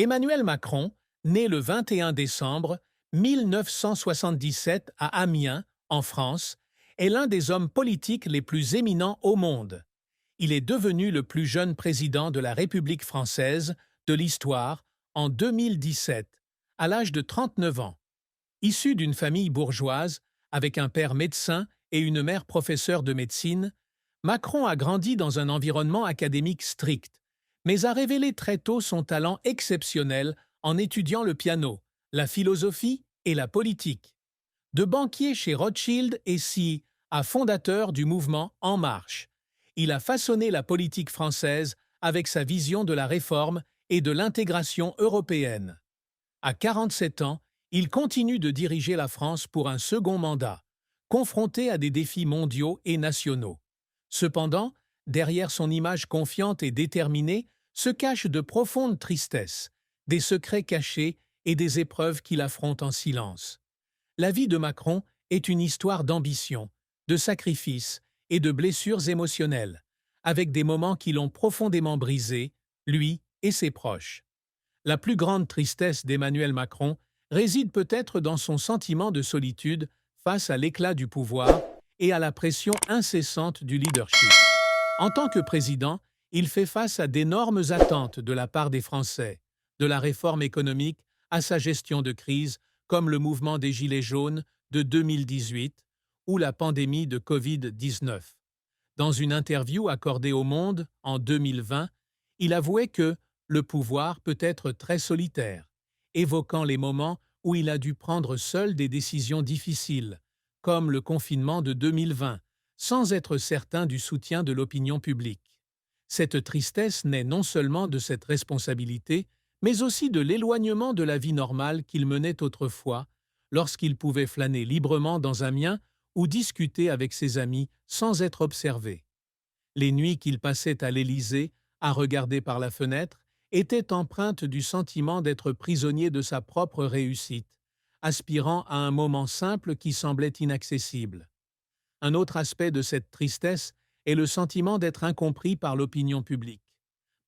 Emmanuel Macron, né le 21 décembre 1977 à Amiens, en France, est l'un des hommes politiques les plus éminents au monde. Il est devenu le plus jeune président de la République française de l'histoire en 2017, à l'âge de 39 ans. Issu d'une famille bourgeoise, avec un père médecin et une mère professeure de médecine, Macron a grandi dans un environnement académique strict, mais a révélé très tôt son talent exceptionnel en étudiant le piano, la philosophie et la politique. De banquier chez Rothschild et à fondateur du mouvement En Marche, il a façonné la politique française avec sa vision de la réforme et de l'intégration européenne. À 47 ans, il continue de diriger la France pour un second mandat, confronté à des défis mondiaux et nationaux. Cependant, derrière son image confiante et déterminée se cachent de profondes tristesses, des secrets cachés et des épreuves qu'il affronte en silence. La vie de Macron est une histoire d'ambition, de sacrifice et de blessures émotionnelles, avec des moments qui l'ont profondément brisé, lui et ses proches. La plus grande tristesse d'Emmanuel Macron réside peut-être dans son sentiment de solitude face à l'éclat du pouvoir et à la pression incessante du leadership. En tant que président, il fait face à d'énormes attentes de la part des Français, de la réforme économique à sa gestion de crise, comme le mouvement des Gilets jaunes de 2018 ou la pandémie de Covid-19. Dans une interview accordée au Monde en 2020, il avouait que le pouvoir peut être très solitaire, évoquant les moments où il a dû prendre seul des décisions difficiles, comme le confinement de 2020, sans être certain du soutien de l'opinion publique. Cette tristesse naît non seulement de cette responsabilité, mais aussi de l'éloignement de la vie normale qu'il menait autrefois, lorsqu'il pouvait flâner librement dans Amiens ou discuter avec ses amis sans être observé. Les nuits qu'il passait à l'Élysée, à regarder par la fenêtre, étaient empreintes du sentiment d'être prisonnier de sa propre réussite, aspirant à un moment simple qui semblait inaccessible. Un autre aspect de cette tristesse est le sentiment d'être incompris par l'opinion publique.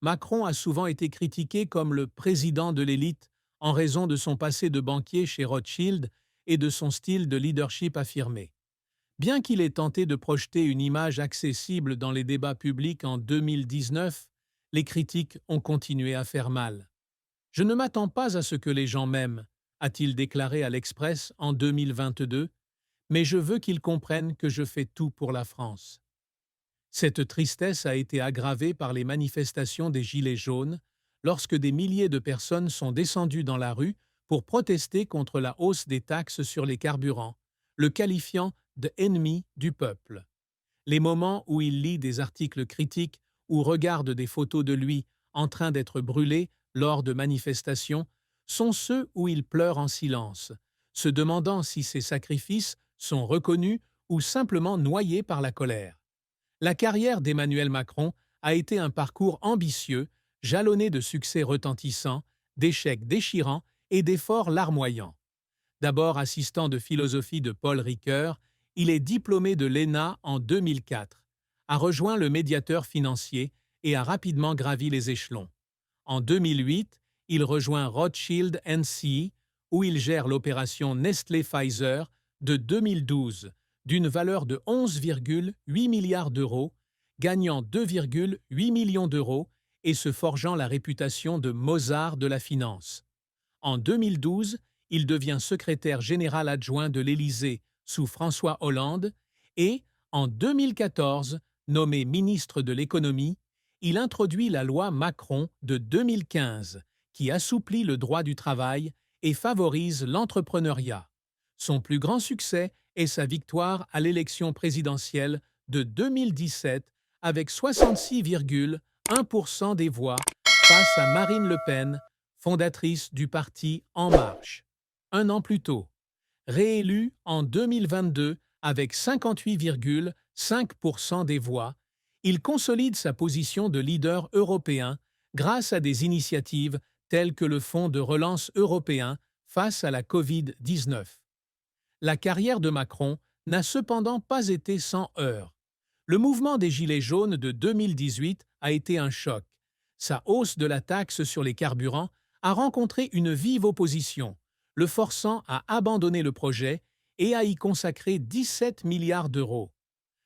Macron a souvent été critiqué comme le président de l'élite en raison de son passé de banquier chez Rothschild et de son style de leadership affirmé. Bien qu'il ait tenté de projeter une image accessible dans les débats publics en 2019, les critiques ont continué à faire mal. « Je ne m'attends pas à ce que les gens m'aiment », a-t-il déclaré à l'Express en 2022, mais je veux qu'ils comprennent que je fais tout pour la France. Cette tristesse a été aggravée par les manifestations des Gilets jaunes, lorsque des milliers de personnes sont descendues dans la rue pour protester contre la hausse des taxes sur les carburants, le qualifiant de ennemi du peuple. Les moments où il lit des articles critiques ou regarde des photos de lui en train d'être brûlé lors de manifestations sont ceux où il pleure en silence, se demandant si ses sacrifices sont reconnus ou simplement noyés par la colère. La carrière d'Emmanuel Macron a été un parcours ambitieux, jalonné de succès retentissants, d'échecs déchirants et d'efforts larmoyants. D'abord assistant de philosophie de Paul Ricoeur, il est diplômé de l'ENA en 2004, a rejoint le médiateur financier et a rapidement gravi les échelons. En 2008, il rejoint Rothschild & Co, où il gère l'opération Nestlé-Pfizer de 2012, d'une valeur de 11,8 milliards d'euros, gagnant 2,8 millions d'euros et se forgeant la réputation de Mozart de la finance. En 2012, il devient secrétaire général adjoint de l'Élysée sous François Hollande et, en 2014, nommé ministre de l'économie, il introduit la loi Macron de 2015 qui assouplit le droit du travail et favorise l'entrepreneuriat. Son plus grand succès est sa victoire à l'élection présidentielle de 2017 avec 66,1% des voix face à Marine Le Pen, fondatrice du parti En Marche. Un an plus tôt, réélu en 2022 avec 58,5% des voix, il consolide sa position de leader européen grâce à des initiatives telles que le Fonds de relance européen face à la Covid-19. La carrière de Macron n'a cependant pas été sans heurts. Le mouvement des Gilets jaunes de 2018 a été un choc. Sa hausse de la taxe sur les carburants a rencontré une vive opposition, le forçant à abandonner le projet et à y consacrer 17 milliards d'euros.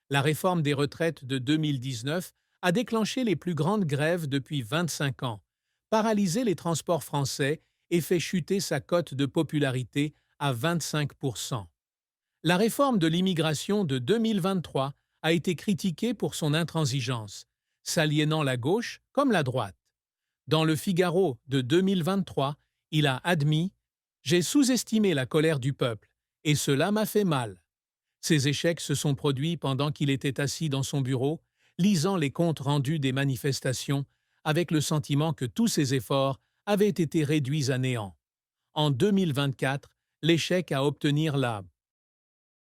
La réforme des retraites de 2019 a déclenché les plus grandes grèves depuis 25 ans, paralysé les transports français et fait chuter sa cote de popularité à 25%. La réforme de l'immigration de 2023 a été critiquée pour son intransigeance, s'aliénant la gauche comme la droite. Dans le Figaro de 2023, il a admis « J'ai sous-estimé la colère du peuple, et cela m'a fait mal ». Ces échecs se sont produits pendant qu'il était assis dans son bureau, lisant les comptes rendus des manifestations, avec le sentiment que tous ses efforts avaient été réduits à néant. En 2024, l'échec à obtenir la